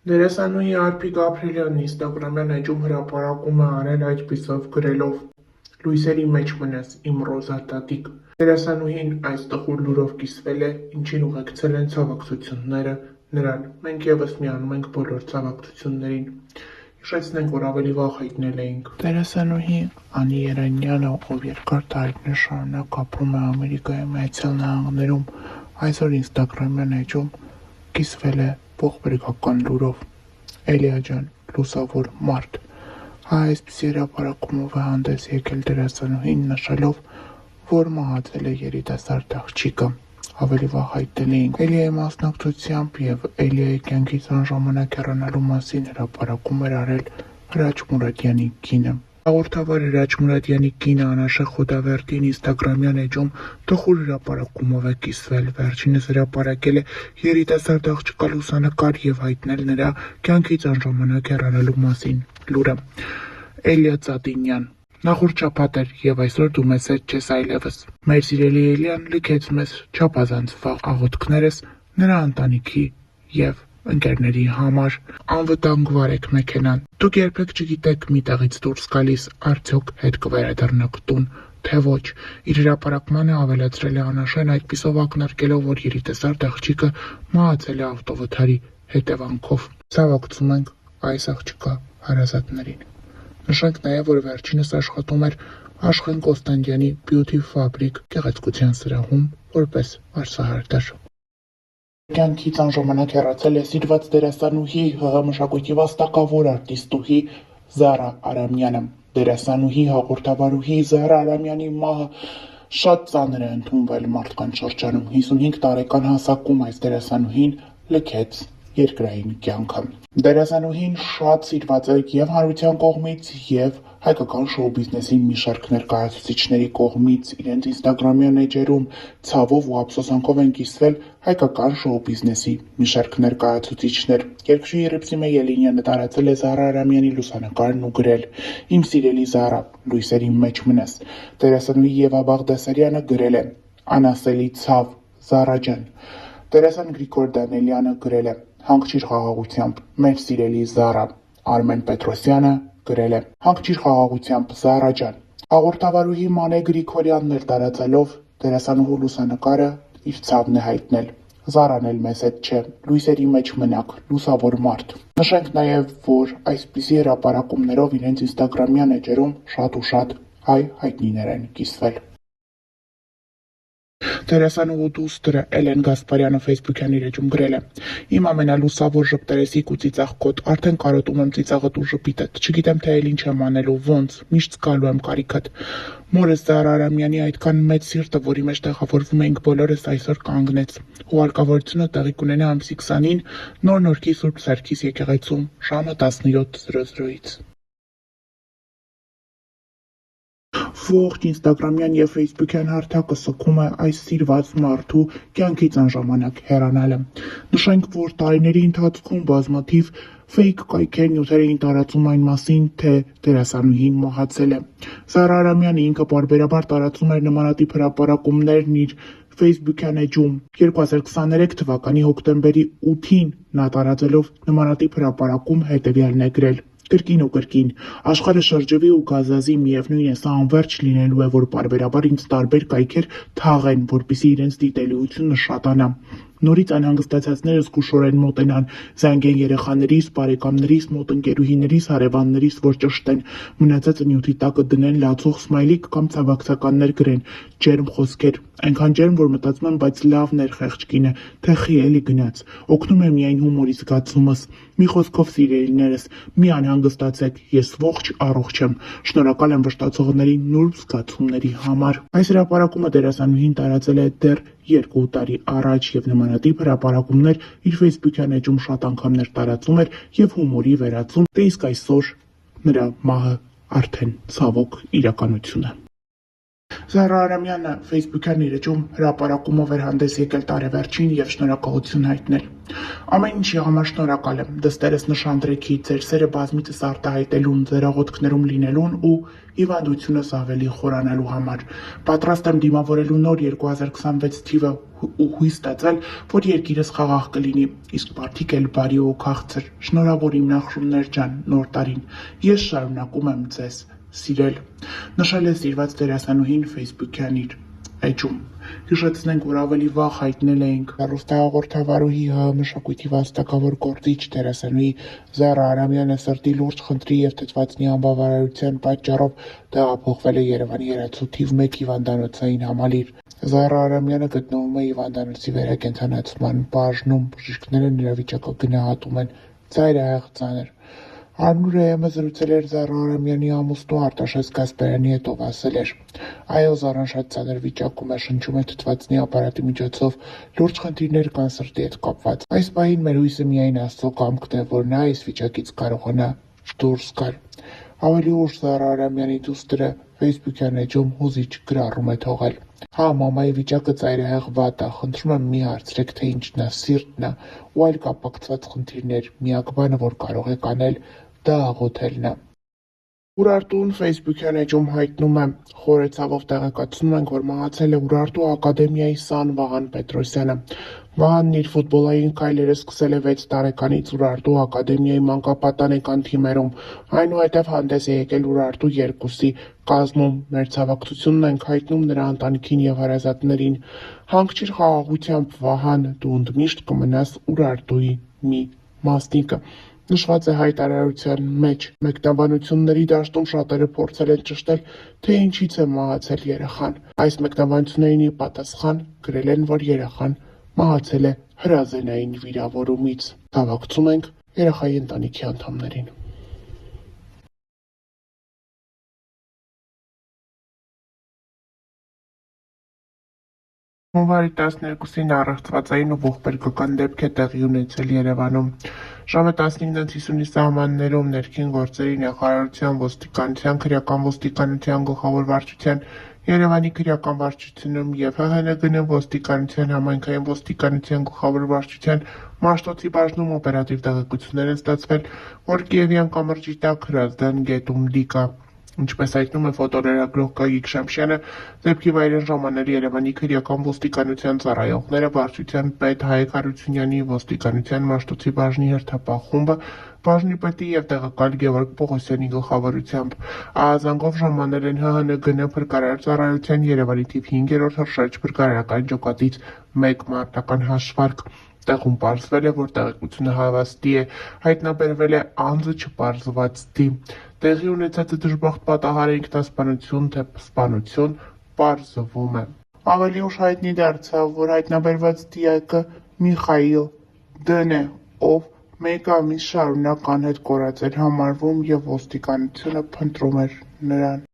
Դերասանուհի Արփիկ Ապրելյանն ինստագրամյան էջում հրապարակում է արել այդպիսով գրելով. «Լույսերի մեջ մնաս, իմ Ռոզա տատիկ»։ Դերասանուհին այս տխուր լուրով կիսվել է, ինչին ուղեկցել են ցավակցությունները նրան։ Մենք ևս միանում ենք բոլոր ցավակցություններին։ Հիշեցնենք, որ ավելի վաղ հայտնել էինք. Դերասանուհի Անի Երանյանը, ով երկար տարիներ շարունակ ապրում է Ամերիկայի Միացյալ Նահանգներում, այսօր ինստագրամյան էջում կիսվել է ողբերգական լուրով. «Էլիա ջան, լուսավոր մարդ»։ Այսպիսի հրապարակումով է հանդես եկել դերասանուհին, նշելով, որ մահացել է երիտասարդ աղջիկը։ Ավելի վաղ հայտնել էինք. Էլիայի մասնակցությամբ և Էլիայի կյանքից անժամանակ հեռանալու մասին հրապարակում էր արել Հրաչ Մուրադյանի կինը։ Հաղորդավար Հրաչ Մուրադյանի կինը Անաշե Խոդավերդին ինստագրամյան էջում տխուր հրապարակումով է կիսվել։ Վերջինս հրապարակել է երիտասարդ աղջկա լուսանկար և հայտնել նրա կյանքից անժամանակ հեռանալու մասին լուրը. Էլիա Ծատինյան, նախորդ շաբաթ էր և այսօր դու մեզ հետ չես այլևս։ Մեր սիրելի Էլիան լքեց մեզ չափազանց վաղ աղոթքներս նրա ընտանիքի և ընկերների համար։ Անվտանգ վարեք մեքենան։ Դուք երբեք չգիտեք մի տեղից դուրս գալիս արդյոք հետ կվերադառնաք տուն, թե ոչ։ Իր հրապարակմանը ավելացրել է Անաշեն, այդպիսով ակնարկելով, որ երիտասարդ աղջիկը մահացել է ավտովթարի հետևանքով։ Ցավակցում ենք այս աղջկա հարազատներին։ Նշենք նաև, որ վերջինս աշխատում էր Աշխեն Կոստանդյանի Բյութի Ֆաբրիկ գեղեցկության սրահում որպես վարսահարդար։ Կյանքից անժամանակ հեռացել է սիրված դերասանուհի, ՀՀ մշակույթի վաստակավոր արտիստուհի Զարա Արամյանը։ Դերասանուհի, հաղորդավարուհի Զարա Արամյանի մահը շատ ծանր է ընդունվել մարդկանց շրջանում։ 55 տարեկան հասակում այս դերասանուհին լքեց երկրային կյանքը։ Դերասանուհին շատ սիրված է և հանրության կողմից, և հայկական շոու բիզնեսի մի շարք ներկայացուցիչների կողմից։ Իրենց ինստագրամյան էջերում ցավով ու ափսոսանքով են կիսվել հայկական շոու բիզնեսի մի շարք ներկայացուցիչներ։ Երգչուհի Ռիփսիմե Ելինյանը տարածել է Զարա Արամյանի լուսանկարն ու գրել. «Իմ սիրելի Զարա, լույսերի մեջ մնաս»։ Դերասանուհի Եվա Բաղդասարյանը գրել է. «Անասելի ցավ, Զարա ջան»։ Դերասան Գրիգոր Դանելյանը գրել է. «Հանգչիր խաղաղությամբ, մեր սիրելի Զարա»։ Արմեն Պետրոսյանը գրել է. «Հանգչիր խաղաղությամբ, Զարա ջան»։ Հաղորդավարուհի Մանե Գրիգորյանն էլ տարածելով դերասանուհու լուսանկարը իր ցավն է հայտնել. «Զարան էլ մեզ հետ չէ, լույսերի մեջ մնաք, լուսավոր մարդ»։ Նշենք նաև, որ այսպիսի հրապարակումներով իրենց ինստագրամյան էջերում շատ ու շատ հայ հայտնիներ են կիսվել։ Դերասանուհու դուստրը Էլեն Գասպարյանը ֆեյսբուքյան իր էջում գրել է. «Իմ ամենալուսավոր ժպտերեսիկ ու ծիծաղ կոտ, արդեն կարոտում եմ ծիծաղդ ու ժպիտդ, չգիտեմ թե էլ ինչ եմ անելու, ոնց, միշտ զգալու եմ կարիքդ։ Մորս Զարա Արամյանի այդքան մեծ սիրտը, որի մեջ տեղավորվում էինք բոլորս, այսօր կանգնեց։ Հուղարկավորությունը տեղի կունենա ամսի 20-ին Նոր Նորքի Սուրբ Սարգիս եկեղեցում ժամը 17:00-ից»։ Ողջ ինստագրամյան և ֆեյսբուքյան հարթակը սգում է այս սիրված մարդու կյանքից անժամանակ հեռանալը։ Նշենք, որ տարիների ընթացքում բազմաթիվ ֆեյք կայքեր նյութեր էին տարածում այն մասին, թե դերասանուհին մահացել է։ Զարա Արամյանը ինքը պարբերաբար տարածում էր նմանատիպ հրապարակումներն իր ֆեյսբուքյան էջում։ 2023 թվականի հոկտեմբերի 8-ին նա տարածելով նմանատիպ հրապարակում հետևյալն է գրել. «Կրկին ու կրկին, աշխարհը շրջվի ու գազազի, միևնույն է, սա անվերջ լինելու է, որ պարբերաբար ինձ տարբեր կայքեր թաղեն, որպեսզի իրենց դիտելիությունը շատանա։ Նորից անհանգստացածները զգուշորեն մոտենան, զանգեն երեխաներիս, բարեկամներիս, մոտ ընկերուհիներիս, հարևաններիս, որ ճշտեն, մնացածը նյութի տակը դնեն, լացող սմայլիկ կամ ցավակցականներ գրեն, ջերմ խոսքեր, այնքան ջերմ, որ մտածում եմ, բայց լավ ներխեղճ կին է, թեխի էլի գնաց։ Օգնում է միայն հումորի զգացումս։ Մի խոսքով, սիրելիներս, մի անհանգստացեք, ես ողջ առողջ եմ։ Շնորհակալ եմ վշտացողների նուրբ զգացումների համար»։ Այս հրապարակումը դերասանուհին տարածել է դեռ 2 տարի առաջ և նմանատիպ հրապարակումներ իր ֆեյսբուքյան էջում շատ անգամներ տարածում էր և հումորի վերածում, դե իսկ այսօր նրա մահը արդեն ցավոք իրականություն է։ Զարա Արամյանը ֆեյսբուքյան իր էջում հրապարակումով էր հանդես եկել տարեվերջին և շնորհակալություն հայտնել։ Ամեն ինչի համար շնորհակալ եմ, դստերս նշանդրեքի, ձեր սերը բազմիցս արտահայտելուն, ձեր աղոթքներում լինելուն ու հիվանդությունս ավելի խորանալու համար։ Պատրաստ եմ դիմավորելու նոր 2026 թիվը ու հույս ստացել, որ երկիրս խաղաղ կլինի, իսկ մարդիկ էլ բարի ու քաղցր։ Շնորհավոր իմ նախշումներ ջան, նոր տարին։ Ես շարունակում եմ ձեզ սիրել։ Նշել է սիրված դերասանուհին Facebook-յան իր էջում։ Հիշեցնենք, որ ավելի վաղ հայտնել էինք հեռուստահաղորդավարուհի ՀՀ մշակույթի վաստակավոր գործիչ դերասանուհի Զարա Արամյանը սրտի լուրջ խնդրի և թթվածնի անբավարարության պատճառով տեղափոխվել է Երևանի Երացու թիվ 1 հիվանդանոցային համալիր։ Զարա Արամյանը գտնվում է հիվանդանոցի վերակենդանացման բաժնում, բժիշկները նրա վիճակը գնահատում են ծայրահեղ ծանր։ Արմուր ԵՄ զրուցել էր Զարա Արամյանի ամուսնու Արտաշես Գասպարյանի հետ, ով ասել էր. «Այո, Զարան շատ ծանր վիճակում է, շնչում է թթվածնի ապարատի միջոցով, լուրջ խնդիրներ կան սրտի հետ կապված։ Այս պահին մեր հույսը միայն Աստծո կամքն է, որ նա այս վիճակից կարողանա դուրս գալ»։ Ավելի ուշ Զարա Արամյանի դուստրը Facebook-յան էջում հուզիչ գրառում է թողել. «Հա, մամայի վիճակը ծայրահեղ վատ է, խնդրում եմ մի հարցրեք, թե ինչն է, սիրտն է ու այլ կապակցված խնդիրներ, միակ բանը, որ կարող եք անել, դա աղոթելն է»։ Ուրարտուն Facebook-յան էջում հայտնում է. «Խորը ցավով տեղեկացնում ենք, որ մահացել է Ուրարտու ակադեմիայի սան Վահան Պետրոսյանը։ Վահանն իր ֆուտբոլային քայլերը սկսել է 6 տարեկանից Ուրարտու ակադեմիայի մանկապատանեկան թիմերում, այնուհետև հանդես է եկել Ուրարտու 2-ի կազմում։ Մեր ցավակցությունն ենք հայտնում նրա ընտանիքին և հարազատներին։ Հանգչիր խաղաղությամբ, Վահան, դու ընդմիշտ կմնաս Ուրարտուի մի մասնիկը»։ Նշված է հայտարարության մեջ։ Մեկնաբանությունների դաշտում շատերը փորձել են ճշտել, թե ինչից է մահացել երեխան։ Այս մեկնաբանություններին ի պատասխան գրել են, որ երեխան մահացել է հրազենային վիրավորումից։ Ցավակցում ենք երեխայի ընտանիքի անդամներին։ Հունվարի 12-ին առեղծվածային ու ողբերգական դեպք է տեղի ունեցել Երևանում։ Ժամը 15:50-ի սահմաններում ներքին գործերի նախարարության, ոստիկանության, քրեական ոստիկանության գլխավոր վարչության, Երևանի քրեական վարչությունում և ՀՀՆԳՆ ոստիկանության, համայնքային ոստիկանության գլխավոր վարչության Մաշտոցի բաժնում օպերատիվ տեղեկություններ են ստացվել, որ Կիևյան կամրջի տակ Հրազդան գետում լիք է։ Ինչպես հայտնում է ֆոտոլրագրող Գագիկ Շամշյանը, դեպքի վայր են ժամանել Երևանի քրեական ոստիկանության ծառայողները, վարչության պետ Հայկ Հարությունյանի, ոստիկանության Մաշտոցի բաժնի հերթապահ խումբը, բաժնի պետի և տեղակալ Գևորգ Պողոսյանի գլխավորությամբ։ Ահազանգով ժամանել են ՀՀՆԳՆ փրկարար ծառայության Երևանի թիվ 5-րդ հրշեջ փրկարարական ջոկատից 1 մարտական հաշվարկ։ Տեղում պարզվել է, որ տեղեկությունը հավաստի է, հայտնաբերվել է անձը չպարզված դիմ։ Տեղի ունեցածը դժբախտ պատահար է ինքնասպանություն, թե սպանություն, պարզվում է։ Ավելի ուշ հայտնի դարձավ, որ հայտնաբերված դիակը Միխայիլ Դ-ն է, ով 1 ամիս շարունակ անհետ կորած էր համարվում և ոստիկանությունը փնտրում էր նրան։